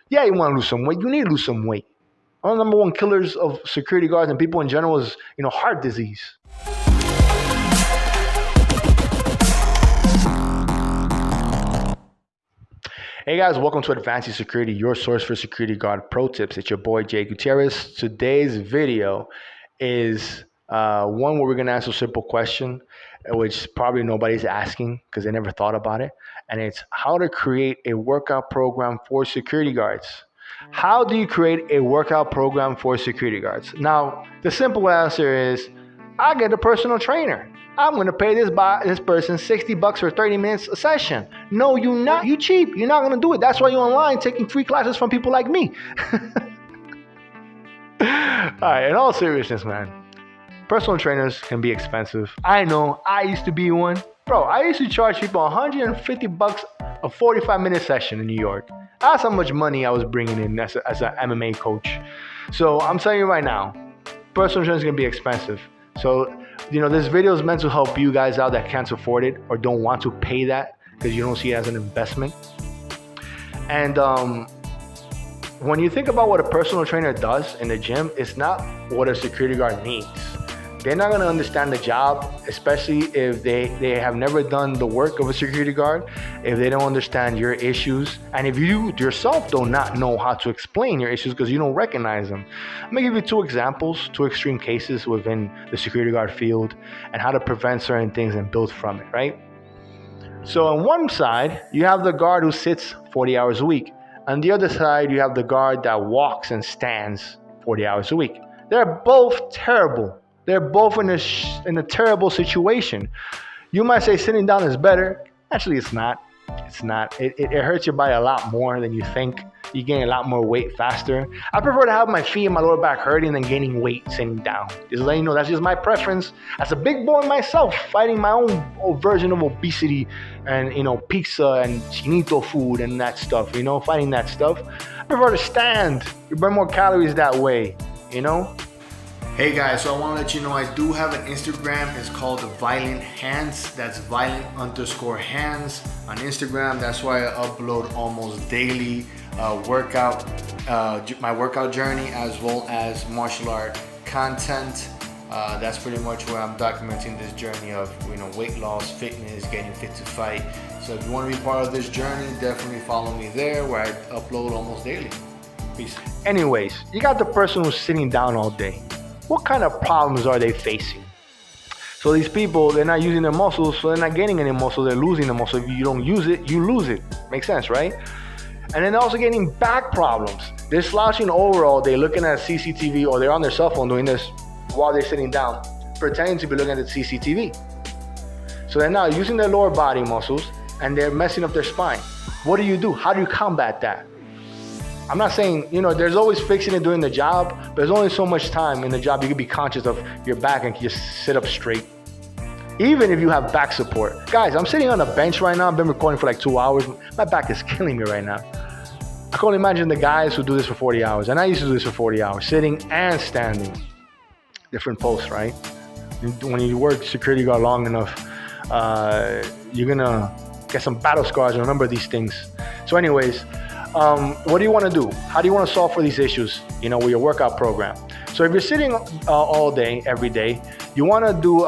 Yeah, you want to lose some weight. You need to lose some weight. One of the number one killers of security guards and people in general is, heart disease. Hey guys, welcome to Advancing Security, your source for security guard pro tips. It's your boy Jay Gutierrez. Today's video is one where we're gonna answer a simple question, which probably nobody's asking because they never thought about it. And it's how to create a workout program for security guards. How do you create a workout program for security guards? Now, the simple answer is I get a personal trainer. I'm going to pay this person $60 for 30 minutes a session. No, you're not. You cheap. You're not going to do it. That's why you're online taking free classes from people like me. All right, in all seriousness, man, personal trainers can be expensive. I know. I used to be one. Bro, I used to charge people $150 a 45-minute session in New York. That's how much money I was bringing in as an MMA coach. So I'm telling you right now, personal trainers can be expensive. So, this video is meant to help you guys out that can't afford it or don't want to pay that because you don't see it as an investment. And when you think about what a personal trainer does in the gym, it's not what a security guard needs. They're not going to understand the job, especially if they have never done the work of a security guard, if they don't understand your issues, and if you yourself do not know how to explain your issues because you don't recognize them. I'm going to give you two examples, two extreme cases within the security guard field, and how to prevent certain things and build from it, right? So on one side, you have the guard who sits 40 hours a week. On the other side, you have the guard that walks and stands 40 hours a week. They're both terrible. They're both in a terrible situation. You might say sitting down is better. Actually, it's not. It's not. It hurts your body a lot more than you think. You gain a lot more weight faster. I prefer to have my feet and my lower back hurting than gaining weight sitting down. Just letting you know, that's just my preference. As a big boy myself, fighting my own version of obesity and, pizza and chinito food and that stuff, fighting that stuff. I prefer to stand. You burn more calories that way, Hey guys, so I want to let you know I do have an Instagram. It's called Violent Hands. That's violent_hands on Instagram. That's why I upload almost daily my workout journey as well as martial art content. That's pretty much where I'm documenting this journey of weight loss, fitness, getting fit to fight. So if you want to be part of this journey, definitely follow me there where I upload almost daily. Peace. Anyways, you got the person who's sitting down all day. What kind of problems are they facing? So these people, they're not using their muscles, so they're not gaining any muscle, they're losing the muscle. If you don't use it, you lose it. Makes sense, right? And then they're also getting back problems. They're slouching over all day, looking at CCTV, or they're on their cell phone doing this while they're sitting down, pretending to be looking at the CCTV. So they're not using their lower body muscles, and they're messing up their spine. What do you do? How do you combat that? I'm not saying, there's always fixing it during the job, but there's only so much time in the job you can be conscious of your back and just sit up straight. Even if you have back support. Guys, I'm sitting on a bench right now. I've been recording for like 2 hours. My back is killing me right now. I can only imagine the guys who do this for 40 hours. And I used to do this for 40 hours, sitting and standing. Different posts, right? When you work security guard long enough, you're going to get some battle scars and remember these things. So anyways, what do you want to do? How do you want to solve for these issues, with your workout program? So if you're sitting all day, every day, you want to do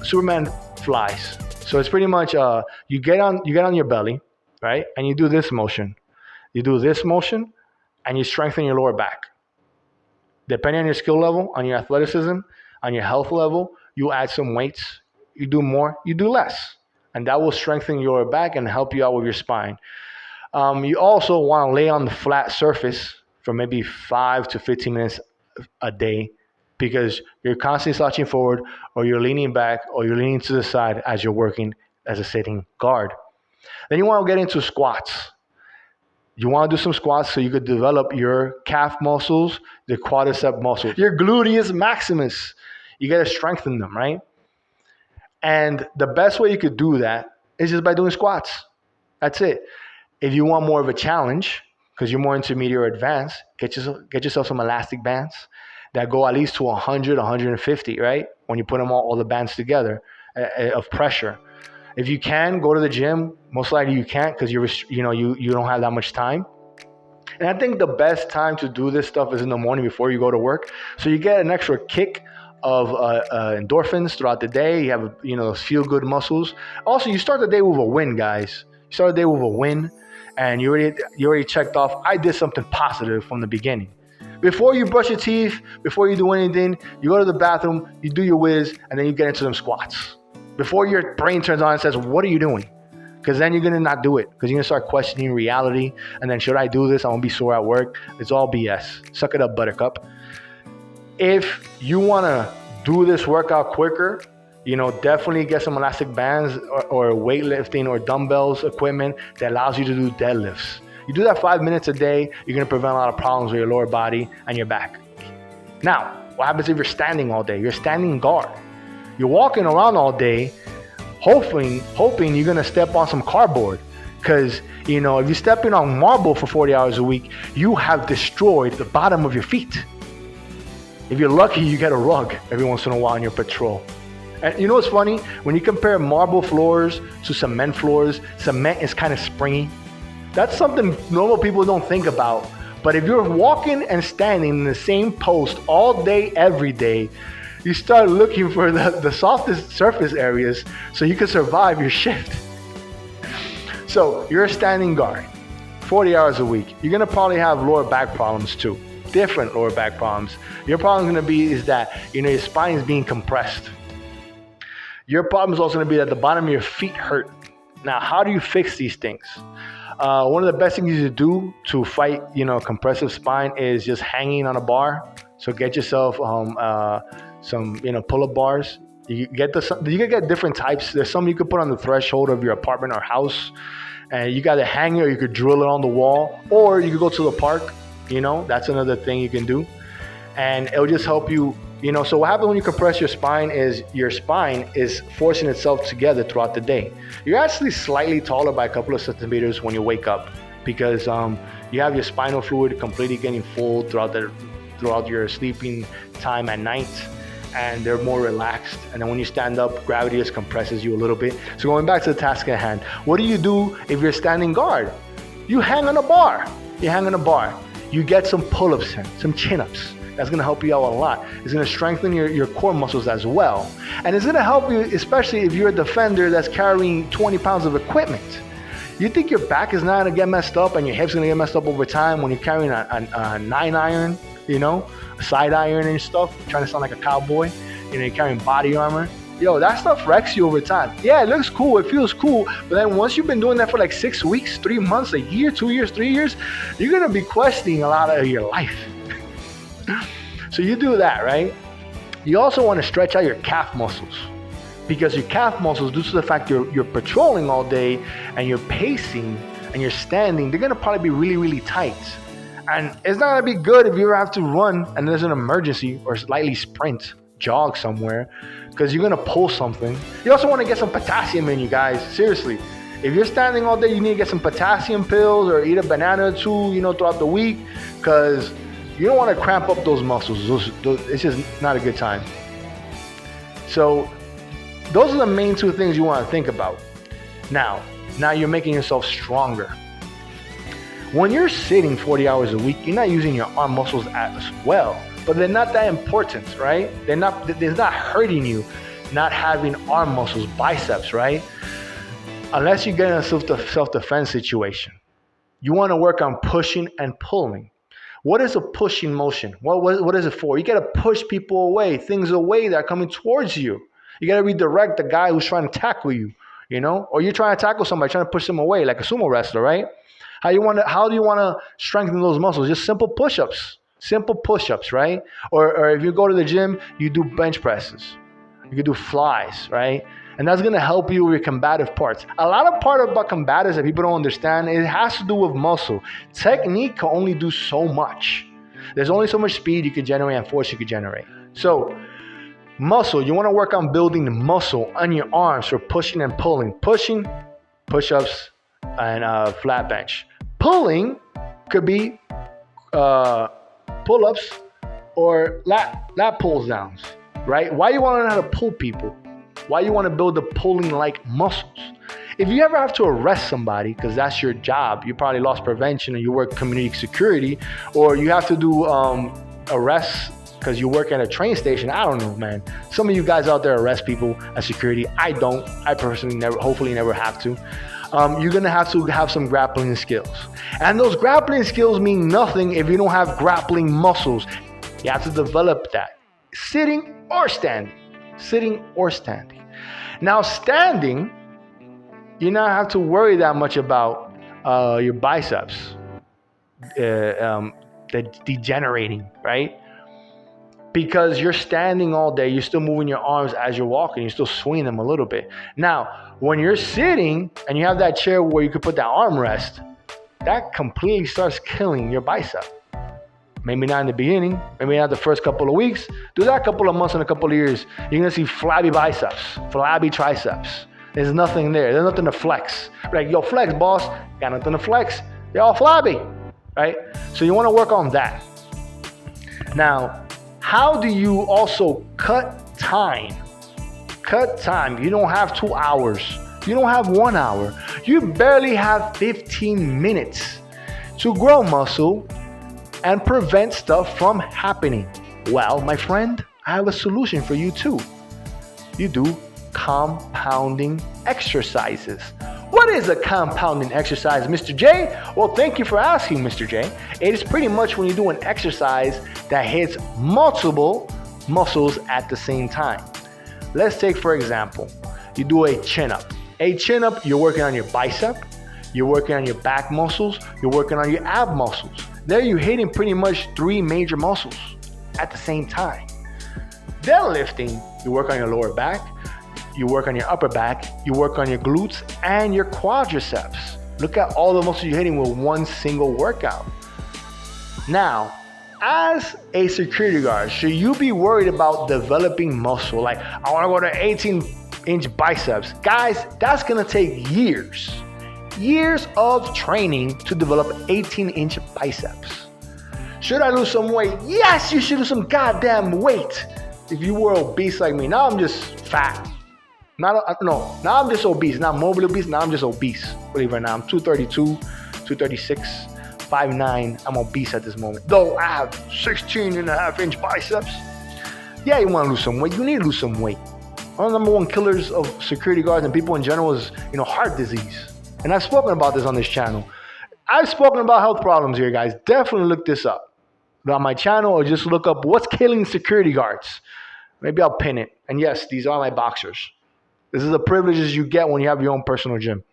Superman flies. So it's pretty much you get on your belly, right? And you do this motion. You do this motion, and you strengthen your lower back. Depending on your skill level, on your athleticism, on your health level, you add some weights. You do more, you do less. And that will strengthen your back and help you out with your spine. You also want to lay on the flat surface for maybe 5 to 15 minutes a day because you're constantly slouching forward or you're leaning back or you're leaning to the side as you're working as a sitting guard. Then you want to get into squats. You want to do some squats so you could develop your calf muscles, the quadricep muscles, your gluteus maximus. You got to strengthen them, right? And the best way you could do that is just by doing squats. That's it. If you want more of a challenge, because you're more intermediate or advanced, get yourself some elastic bands that go at least to 100, 150, right? When you put them all the bands together of pressure. If you can, go to the gym. Most likely you can't because you don't have that much time. And I think the best time to do this stuff is in the morning before you go to work. So you get an extra kick of endorphins throughout the day. You have, those feel good muscles. Also, you start the day with a win, guys. You start the day with a win, and you already checked off. I did something positive from the beginning. Before you brush your teeth, before you do anything, you go to the bathroom, you do your whiz, and then you get into them squats. Before your brain turns on and says, "What are you doing?" Because then you're going to not do it. Because you're going to start questioning reality. And then, should I do this? I'm going to be sore at work. It's all BS. Suck it up, buttercup. If you want to do this workout quicker, definitely get some elastic bands or weightlifting or dumbbells equipment that allows you to do deadlifts. You do that 5 minutes a day, you're going to prevent a lot of problems with your lower body and your back. Now, what happens if you're standing all day? You're standing guard. You're walking around all day, hoping you're going to step on some cardboard. Because, if you're stepping on marble for 40 hours a week, you have destroyed the bottom of your feet. If you're lucky, you get a rug every once in a while on your patrol. And you know what's funny? When you compare marble floors to cement floors, cement is kind of springy. That's something normal people don't think about. But if you're walking and standing in the same post all day, every day, you start looking for the softest surface areas so you can survive your shift. So you're a standing guard, 40 hours a week. You're going to probably have lower back problems too. Different lower back problems. Your problem is going to be is that your spine is being compressed. Your problem is also going to be that the bottom of your feet hurt. Now, how do you fix these things? One of the best things you to do to fight, compressive spine is just hanging on a bar. So get yourself some, pull-up bars. You can get different types. There's some you could put on the threshold of your apartment or house, and you got to hang it, or you could drill it on the wall, or you could go to the park. That's another thing you can do, and it'll just help you. So what happens when you compress your spine is forcing itself together throughout the day. You're actually slightly taller by a couple of centimeters when you wake up because you have your spinal fluid completely getting full throughout your sleeping time at night, and they're more relaxed. And then when you stand up, gravity just compresses you a little bit. So going back to the task at hand, what do you do if you're standing guard? You hang on a bar. You get some pull-ups in, some chin-ups. That's going to help you out a lot. It's going to strengthen your core muscles as well. And it's going to help you, especially if you're a defender that's carrying 20 pounds of equipment. You think your back is not going to get messed up and your hips going to get messed up over time when you're carrying a 9-iron, a side iron and stuff, trying to sound like a cowboy, you're carrying body armor. That stuff wrecks you over time. Yeah, it looks cool, it feels cool, but then once you've been doing that for like 6 weeks, 3 months, a year, 2 years, 3 years, you're going to be questioning a lot of your life. So you do that, right? You also want to stretch out your calf muscles, because your calf muscles, due to the fact you're patrolling all day and you're pacing and you're standing, they're going to probably be really, really tight. And it's not going to be good if you ever have to run and there's an emergency or slightly sprint, jog somewhere, because you're going to pull something. You also want to get some potassium in, you guys. Seriously. If you're standing all day, you need to get some potassium pills or eat a banana or two, throughout the week, because you don't want to cramp up those muscles. It's just not a good time. So those are the main two things you want to think about. Now you're making yourself stronger. When you're sitting 40 hours a week, you're not using your arm muscles as well, but they're not that important, right? They're not hurting you not having arm muscles, biceps, right? Unless you get in a self-defense situation. You want to work on pushing and pulling. What is a pushing motion? What is it for? You got to push people away, things away that are coming towards you. You got to redirect the guy who's trying to tackle you, or you're trying to tackle somebody, trying to push them away, like a sumo wrestler, right? How do you want to strengthen those muscles? Just simple push-ups, right? Or if you go to the gym, you do bench presses. You can do flies, right? And that's going to help you with your combative parts. A lot of part about combatives that people don't understand, it has to do with muscle. Technique can only do so much. There's only so much speed you can generate and force you can generate. So muscle, you want to work on building the muscle on your arms for pushing and pulling. Pushing, push-ups, and flat bench. Pulling could be pull-ups or lat pulls downs, right? Why you want to learn how to pull people? Why you want to build the pulling-like muscles? If you ever have to arrest somebody, because that's your job, you probably lost prevention or you work community security, or you have to do arrests because you work at a train station. I don't know, man. Some of you guys out there arrest people at security. I don't. I personally never, hopefully never have to. You're going to have some grappling skills. And those grappling skills mean nothing if you don't have grappling muscles. You have to develop that. Sitting or standing. Sitting or standing. Now, standing, you don't have to worry that much about your biceps degenerating, right? Because you're standing all day, you're still moving your arms as you're walking, you're still swinging them a little bit. Now, when you're sitting and you have that chair where you could put that armrest, that completely starts killing your bicep. Maybe not in the beginning, maybe not the first couple of weeks. Do that a couple of months and a couple of years. You're gonna see flabby biceps, flabby triceps. There's nothing there. There's nothing to flex. Like, yo, flex, boss. Got nothing to flex. They're all flabby, right? So you wanna work on that. Now, how do you also cut time? Cut time. You don't have 2 hours. You don't have 1 hour. You barely have 15 minutes to grow muscle and prevent stuff from happening. Well, my friend, I have a solution for you too. You do compounding exercises. What is a compounding exercise, Mr. J? Well, thank you for asking, Mr. J. It is pretty much when you do an exercise that hits multiple muscles at the same time. Let's take, for example, you do a chin-up. A chin-up, you're working on your bicep, you're working on your back muscles, you're working on your ab muscles. There you're hitting pretty much 3 major muscles at the same time. Deadlifting, you work on your lower back, you work on your upper back, you work on your glutes and your quadriceps. Look at all the muscles you're hitting with one single workout. Now, as a security guard, should you be worried about developing muscle? Like, I want to go to 18-inch biceps. Guys, that's going to take years. Years of training to develop 18-inch biceps. Should I lose some weight? Yes, you should lose some goddamn weight. If you were obese like me, now I'm just fat. Now I'm just obese. Not morbidly obese, now I'm just obese. Believe it or not, I'm 232, 236, 5'9". I'm obese at this moment. Though I have 16.5-inch biceps. Yeah, you want to lose some weight. You need to lose some weight. One of the number one killers of security guards and people in general is, heart disease. And I've spoken about this on this channel. I've spoken about health problems here, guys. Definitely look this up on my channel, or just look up what's killing security guards. Maybe I'll pin it. And yes, these are my boxers. This is the privileges you get when you have your own personal gym.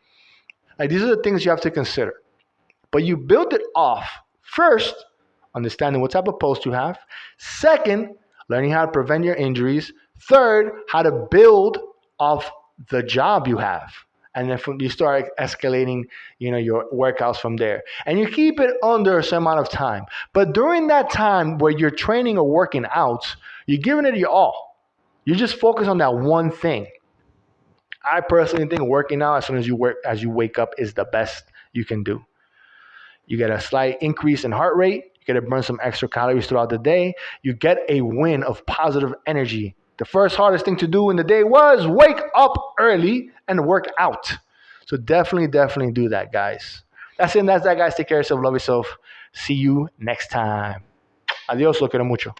Like, these are the things you have to consider. But you build it off. First, understanding what type of post you have. Second, learning how to prevent your injuries. Third, how to build off the job you have. And then you start escalating, your workouts from there. And you keep it under a certain amount of time. But during that time where you're training or working out, you're giving it your all. You just focus on that one thing. I personally think working out as soon as you wake up is the best you can do. You get a slight increase in heart rate. You get to burn some extra calories throughout the day. You get a win of positive energy. The first hardest thing to do in the day was wake up early and work out. So definitely do that, guys. That's it. That's that, guys. Take care of yourself. Love yourself. See you next time. Adios. Lo quiero mucho.